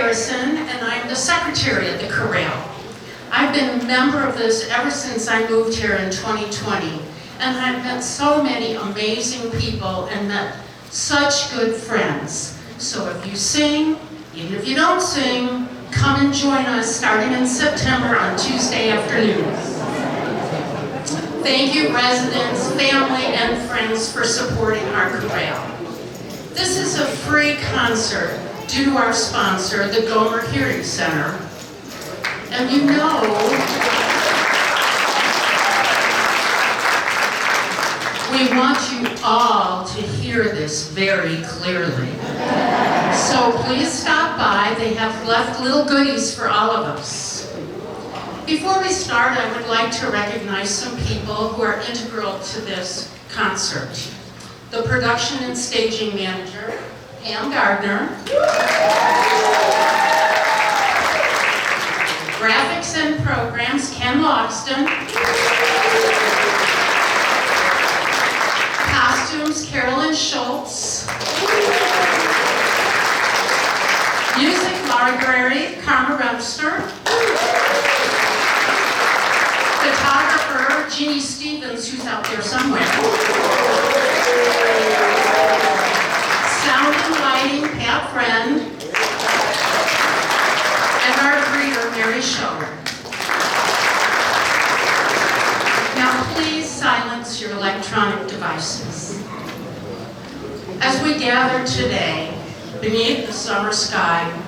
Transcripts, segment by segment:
Garrison, and I'm the secretary of the chorale. I've been a member of this ever since I moved here in 2020, and I've met so many amazing people and met such good friends. So if you sing, even if you don't sing, come and join us starting in September on Tuesday afternoons. Thank you, residents, family, and friends for supporting our chorale. This is a free concert due to our sponsor, the Gomer Hearing Center. And you know, we want you all to hear this very clearly. So please stop by. They have left little goodies for all of us. Before we start, I would like to recognize some people who are integral to this concert. The production and staging manager, Pam Gardner. Graphics and programs, Ken Logston. Costumes, Carolyn Schultz. Music library, Karma Remster. Photographer, Jeannie Stevens, who's out there somewhere. Sound and lighting, Pat Friend. And our greeter, Mary Scholler. Now please silence your electronic devices. As we gather today, beneath the summer sky,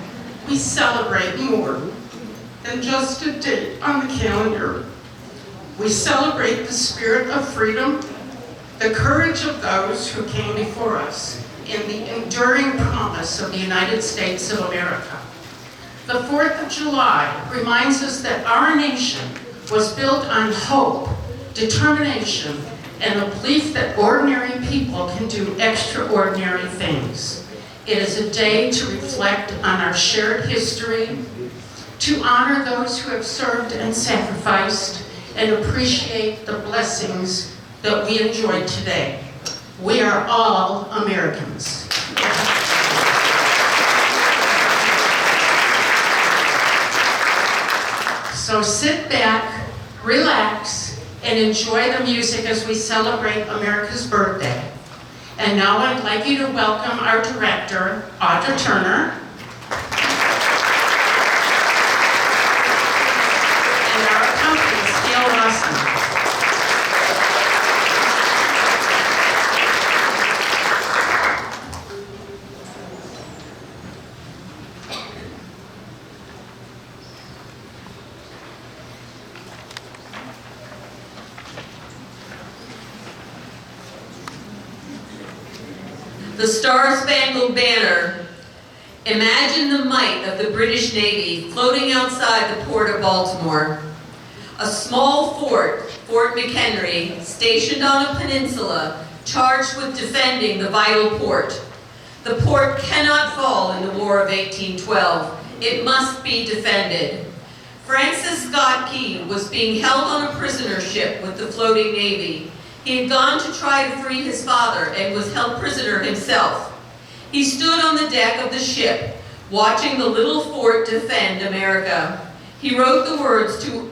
we celebrate more than just a date on the calendar. We celebrate the spirit of freedom, the courage of those who came before us, and the enduring promise of the United States of America. The 4th of July reminds us that our nation was built on hope, determination, and a belief that ordinary people can do extraordinary things. It is a day to reflect on our shared history, to honor those who have served and sacrificed, and appreciate the blessings that we enjoy today. We are all Americans. So sit back, relax, and enjoy the music as we celebrate America's birthday. And now I'd like you to welcome our director, Audra Turner, and our accompanist, Gail Lawson. The Star-Spangled Banner. Imagine the might of the British Navy floating outside the port of Baltimore. A small fort, Fort McHenry, stationed on a peninsula, charged with defending the vital port. The port cannot fall in the War of 1812. It must be defended. Francis Scott Key was being held on a prisoner ship with the floating navy. He had gone to try to free his father and was held prisoner himself. He stood on the deck of the ship, watching the little fort defend America. He wrote the words to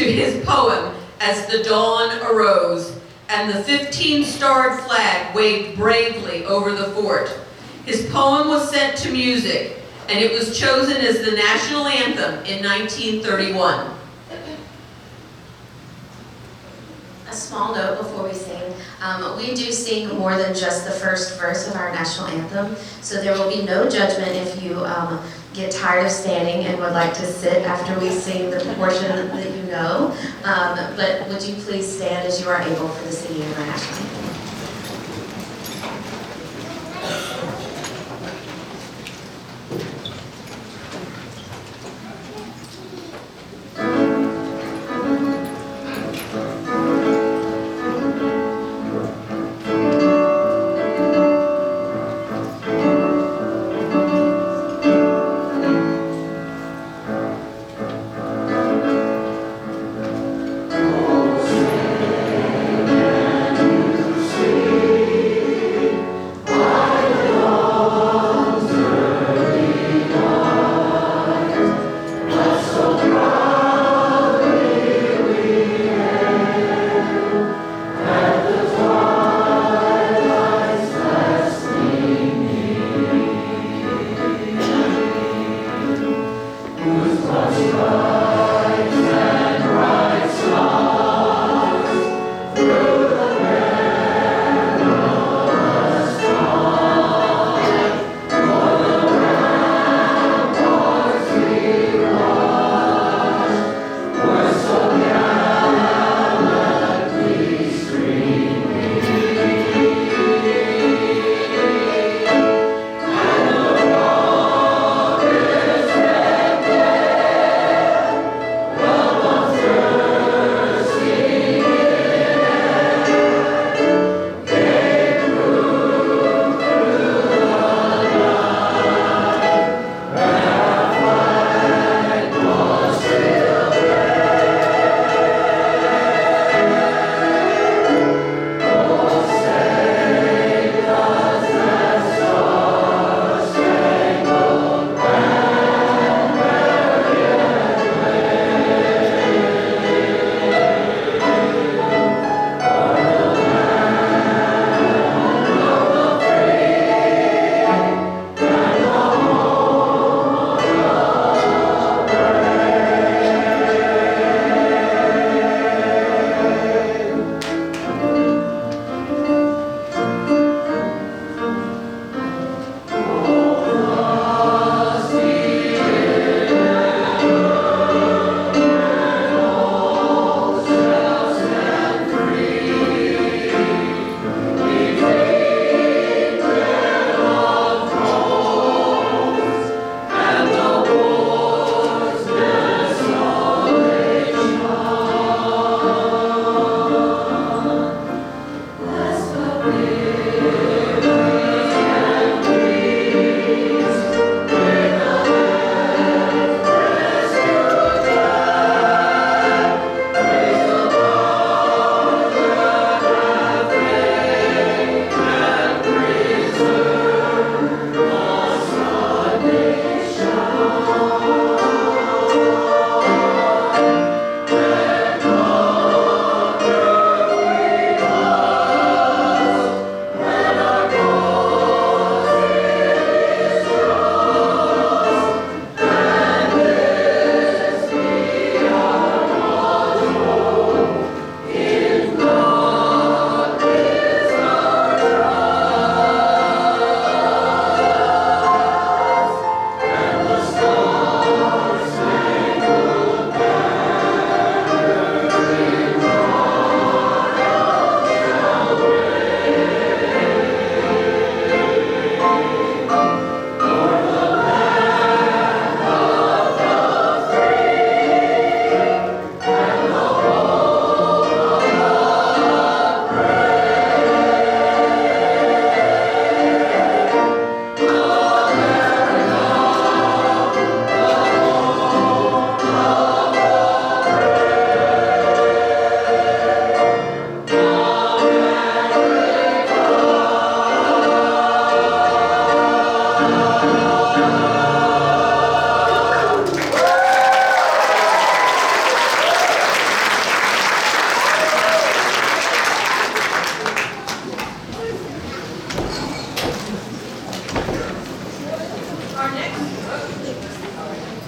his poem, As the Dawn Arose, and the 15-starred flag waved bravely over the fort. His poem was set to music, and it was chosen as the national anthem in 1931. A small note before we sing. We do sing more than just the first verse of our national anthem, so there will be no judgment if you get tired of standing and would like to sit after we sing the portion that you know. But would you please stand as you are able for the singing of our national anthem?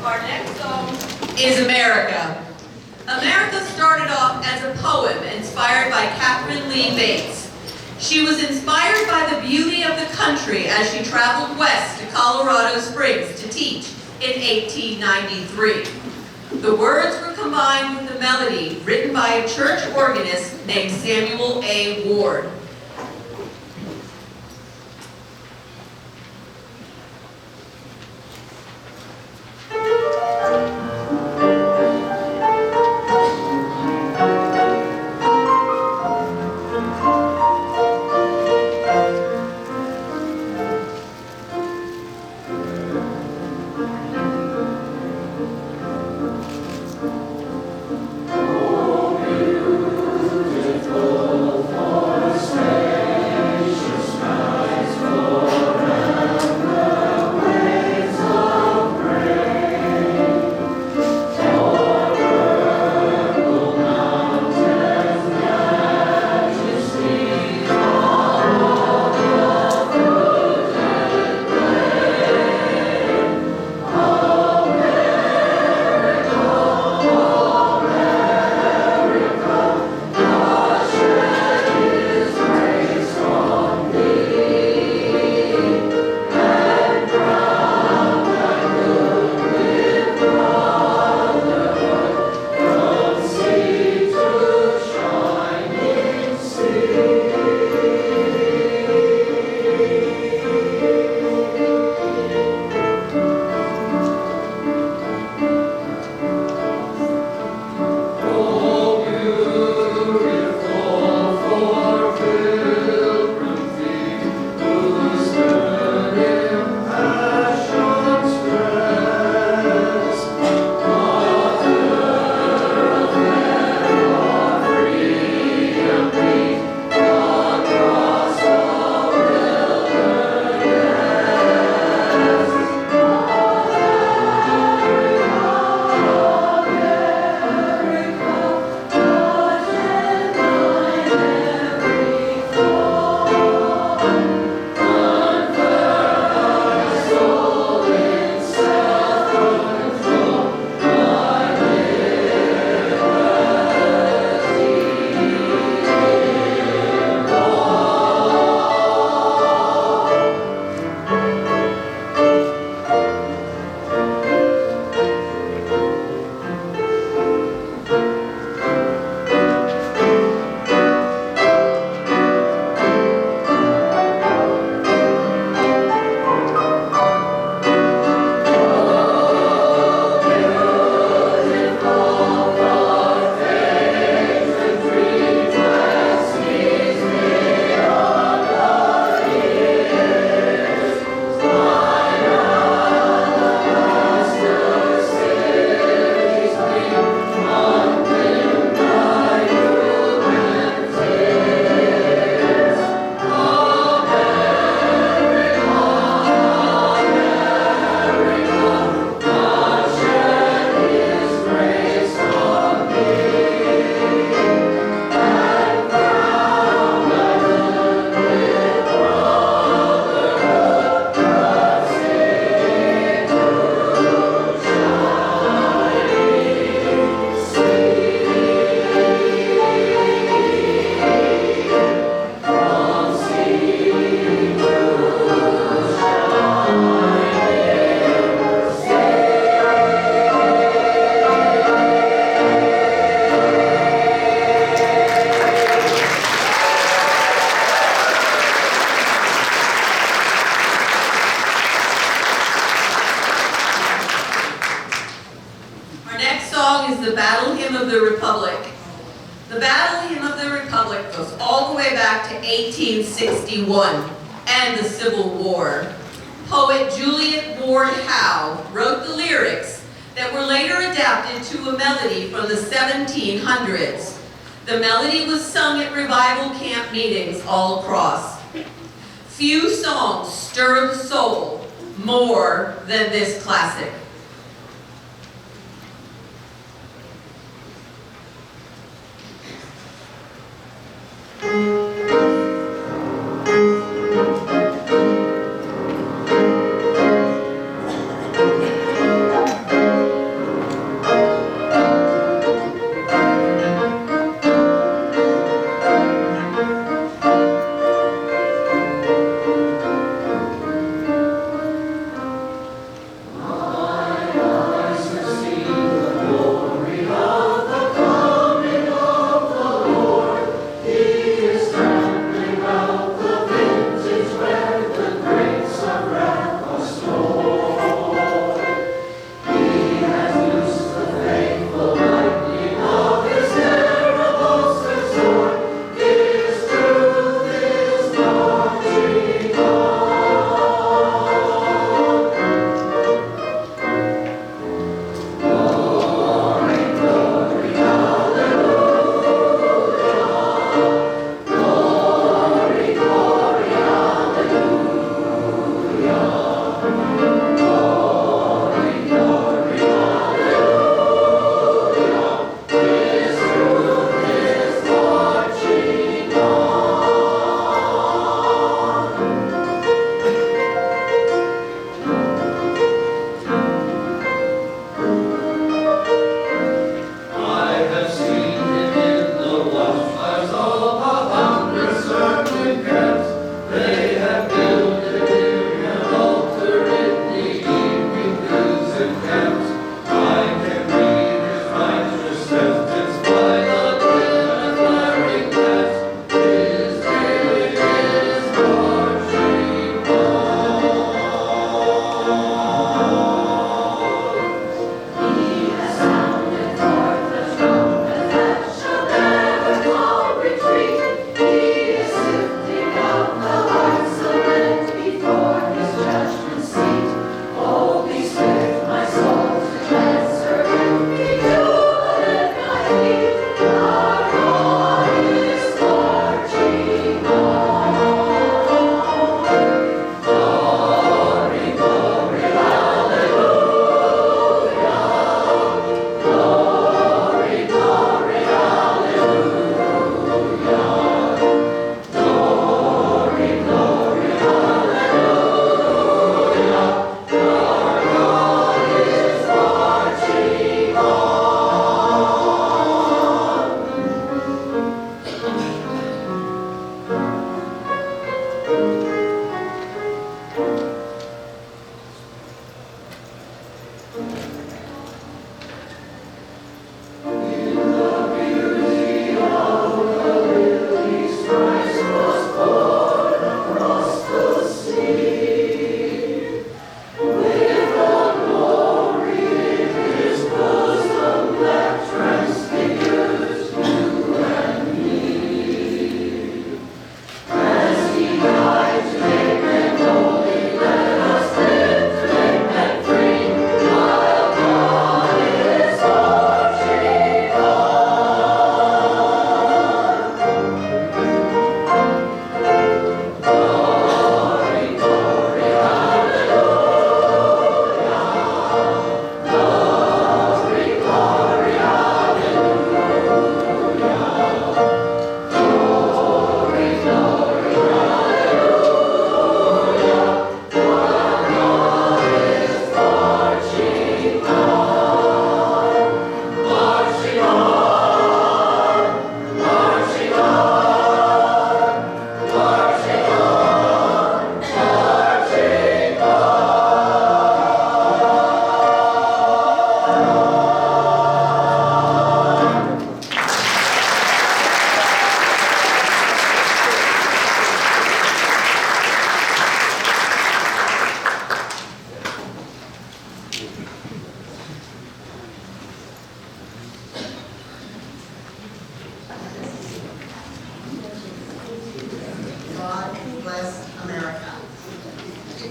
Our next song is America. America started off as a poem inspired by Catherine Lee Bates. She was inspired by the beauty of the country as she traveled west to Colorado Springs to teach in 1893. The words were combined with a melody written by a church organist named Samuel A. Ward. The Battle Hymn of the Republic. The Battle Hymn of the Republic goes all the way back to 1861 and the Civil War. Poet Juliet Ward Howe wrote the lyrics that were later adapted to a melody from the 1700s. The melody was sung at revival camp meetings all across. Few songs stir the soul more than this classic.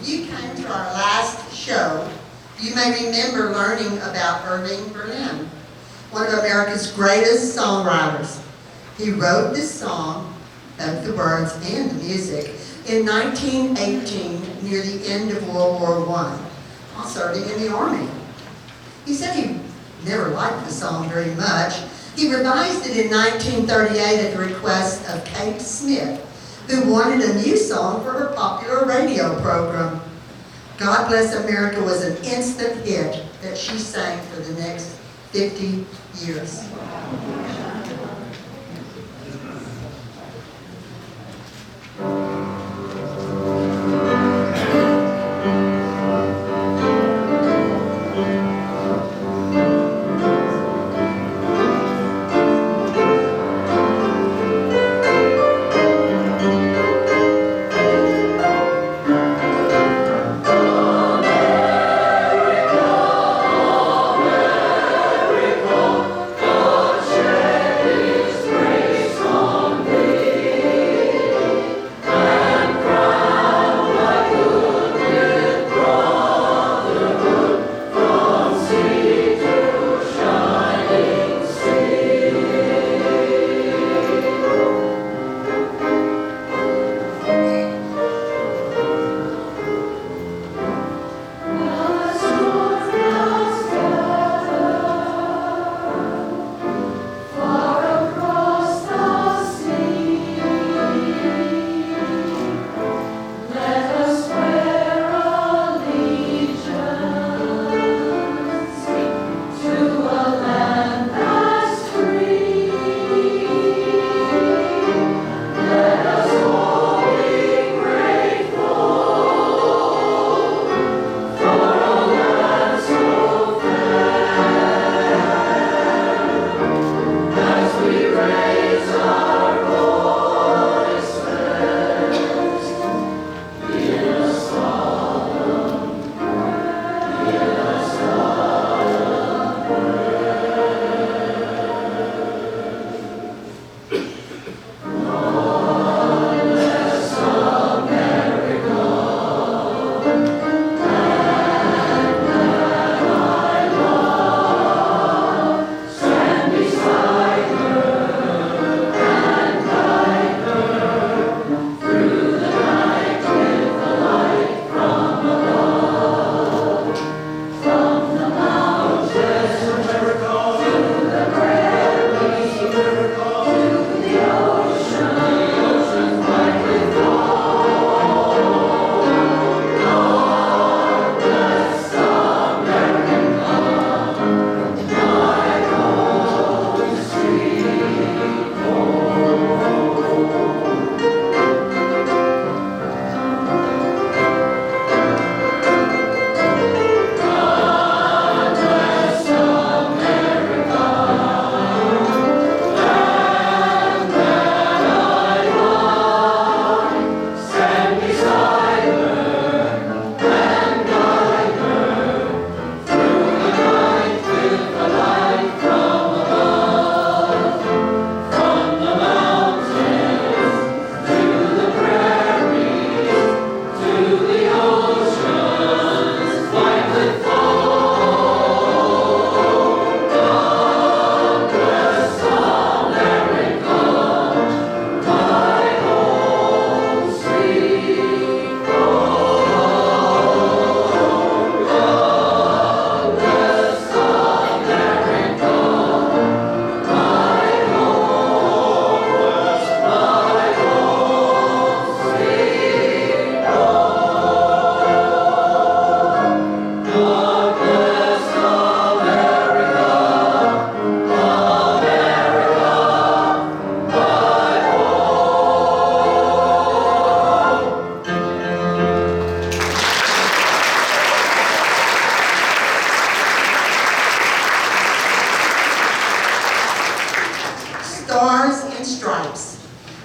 if you came to our last show, you may remember learning about Irving Berlin, one of America's greatest songwriters. He wrote this song, both the words and the music, in 1918 near the end of World War I, while serving in the Army. He said he never liked the song very much. He revised it in 1938 at the request of Kate Smith, who wanted a new song for her popular radio program. God Bless America was an instant hit that she sang for the next 50 years.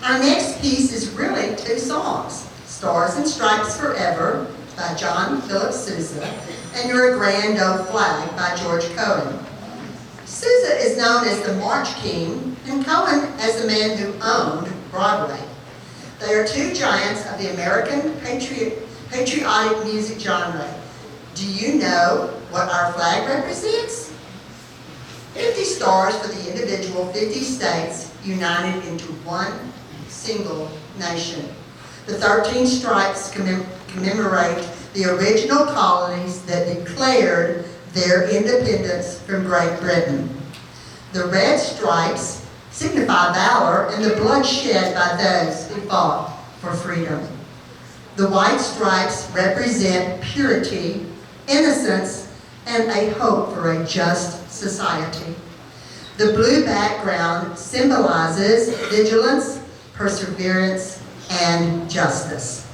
Our next piece is really two songs, Stars and Stripes Forever by John Philip Sousa and You're a Grand Old Flag by George Cohen. Sousa is known as the March King and Cohen as the man who owned Broadway. They are two giants of the American patriotic music genre. Do you know what our flag represents? 50 stars for the individual 50 states united into one single nation. The 13 stripes commemorate the original colonies that declared their independence from Great Britain. The red stripes signify valor and the blood shed by those who fought for freedom. The white stripes represent purity, innocence, and a hope for a just society. The blue background symbolizes vigilance, perseverance, and justice.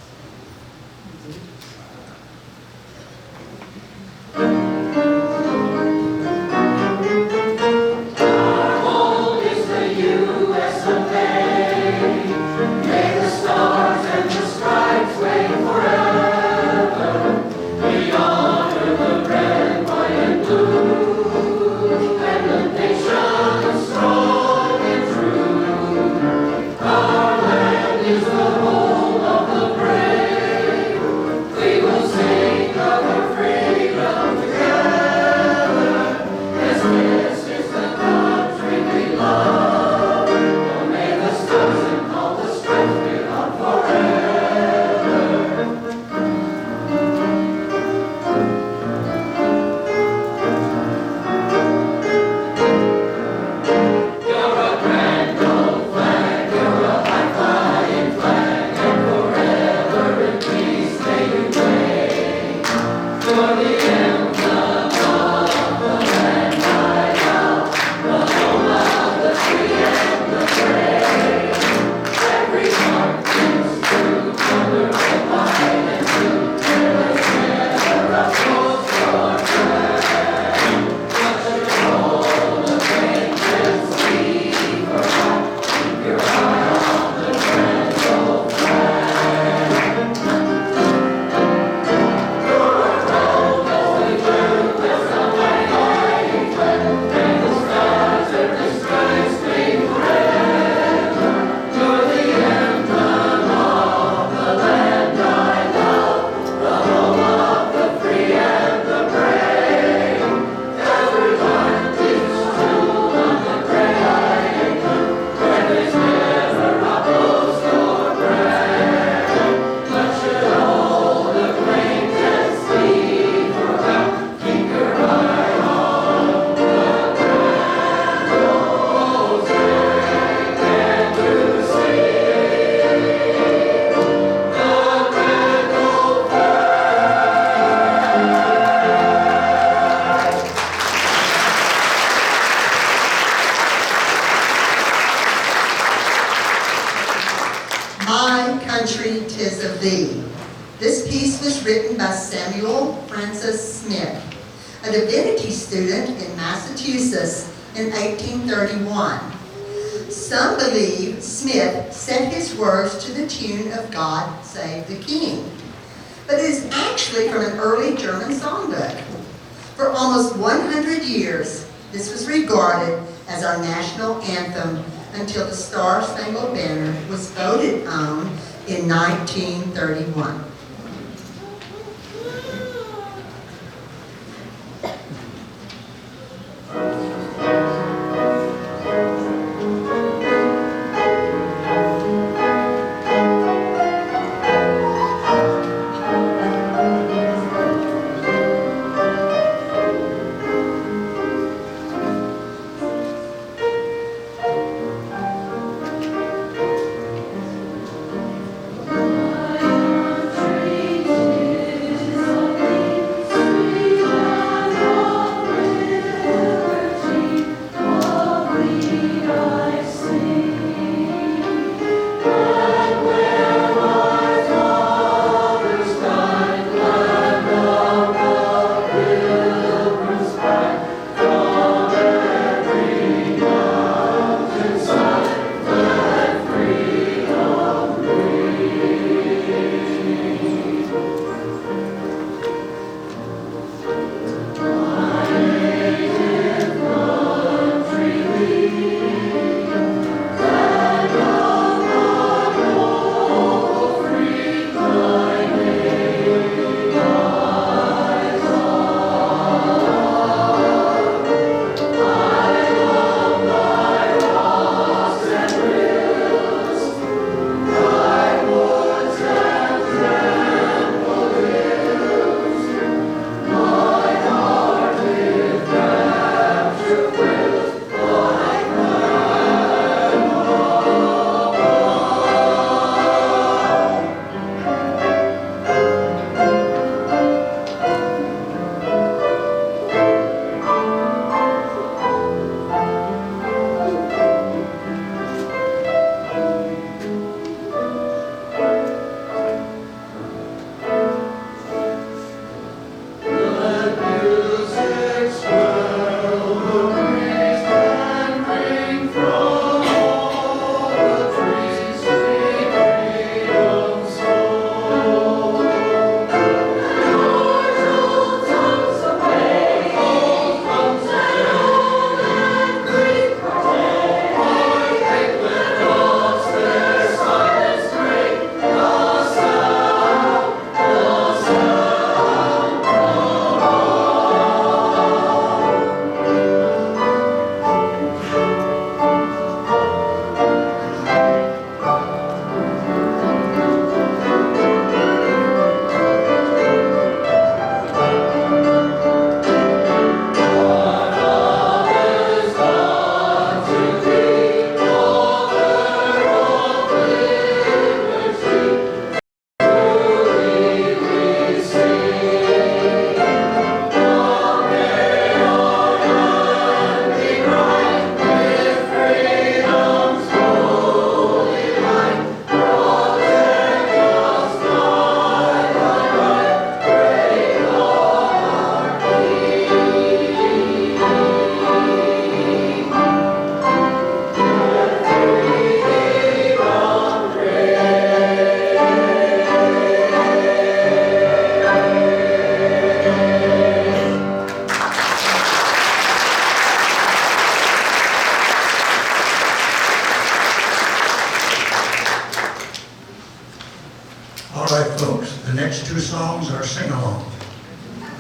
My Country, 'Tis of Thee. This piece was written by Samuel Francis Smith, a divinity student in Massachusetts in 1831. Some believe Smith set his words to the tune of God Save the King, but it is actually from an early German songbook. For almost 100 years, this was regarded as our national anthem until the Star-Spangled Banner was voted on in 1931. My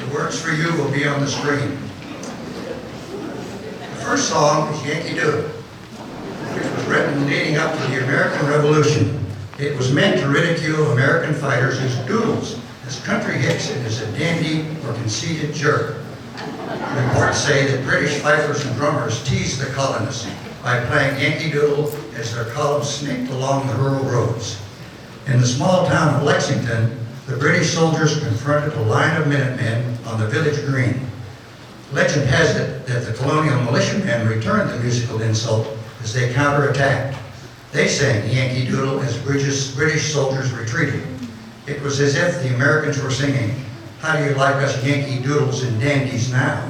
The words for you will be on the screen. The first song is Yankee Doodle, which was written leading up to the American Revolution. It was meant to ridicule American fighters as doodles, as country hicks, and as a dandy or conceited jerk. Reports say that British fifers and drummers teased the colonists by playing Yankee Doodle as their columns snaked along the rural roads. In the small town of Lexington, the British soldiers confronted a line of Minutemen on the village green. Legend has it that the colonial militiamen returned the musical insult as they counterattacked. They sang Yankee Doodle as British soldiers retreated. It was as if the Americans were singing, "How do you like us Yankee Doodles and dandies now?"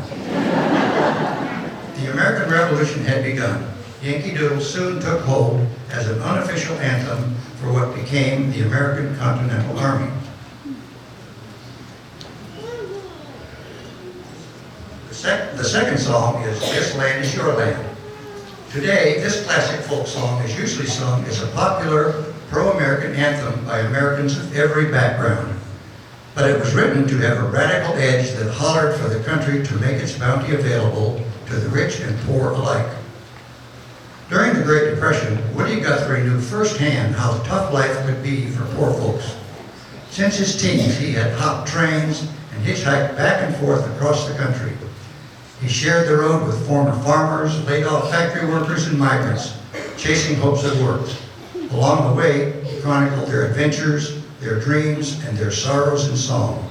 The American Revolution had begun. Yankee Doodle soon took hold as an unofficial anthem for what became the American Continental Army. The second song is This Land Is Your Land. Today, this classic folk song is usually sung as a popular pro-American anthem by Americans of every background. But it was written to have a radical edge that hollered for the country to make its bounty available to the rich and poor alike. During the Great Depression, Woody Guthrie knew firsthand how tough life could be for poor folks. Since his teens, he had hopped trains and hitchhiked back and forth across the country. He shared the road with former farmers, laid-off factory workers, and migrants, chasing hopes of work. Along the way, he chronicled their adventures, their dreams, and their sorrows in song.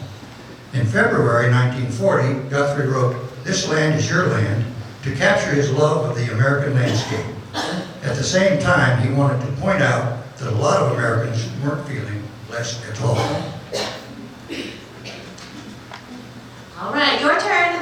In February 1940, Guthrie wrote, "This Land Is Your Land," to capture his love of the American landscape. At the same time, he wanted to point out that a lot of Americans weren't feeling blessed at all. All right, your turn.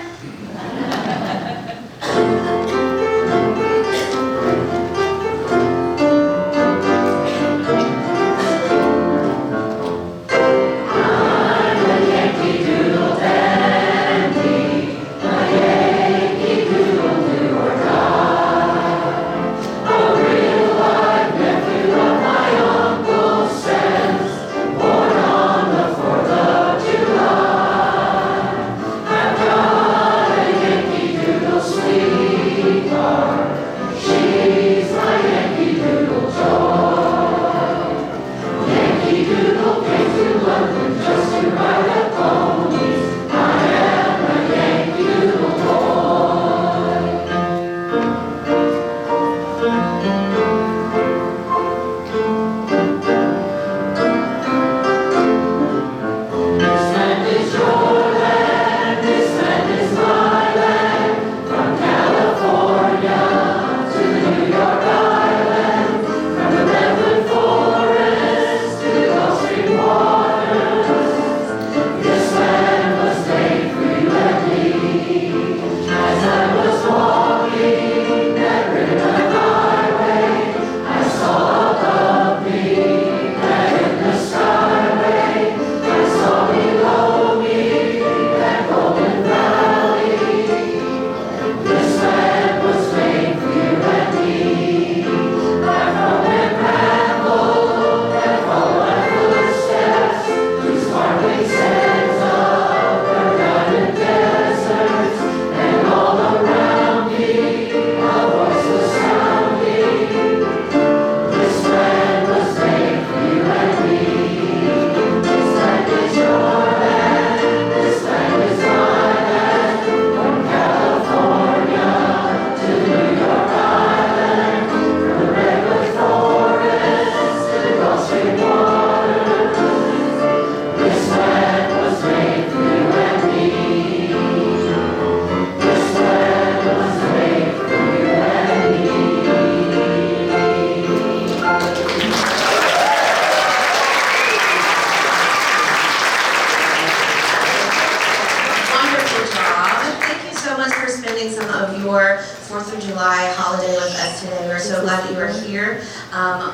your 4th of July holiday with us today. We're so glad that you are here.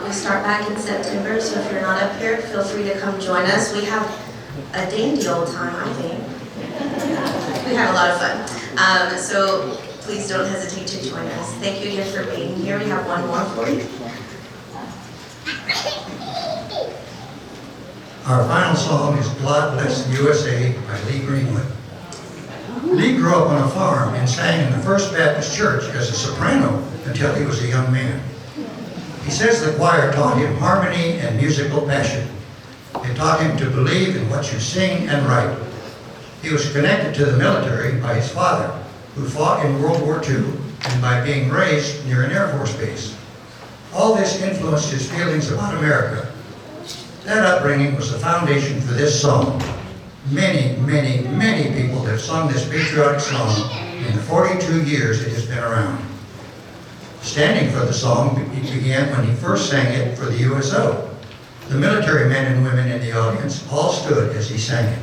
We start back in September, so if you're not up here, feel free to come join us. We have a dandy old time, I think. We have a lot of fun. So please don't hesitate to join us. Thank you again for being here. We have one more for you. Our final song is God Bless the USA by Lee Greenwood. grew up on a farm and sang in the First Baptist Church as a soprano until he was a young man. He says the choir taught him harmony and musical passion. It taught him to believe in what you sing and write. He was connected to the military by his father, who fought in World War II, and by being raised near an Air Force base. All this influenced his feelings about America. That upbringing was the foundation for this song. Many, many, many people have sung this patriotic song in the 42 years it has been around. Standing for the song began when he first sang it for the USO. The military men and women in the audience all stood as he sang it.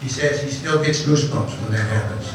He says he still gets goosebumps when that happens.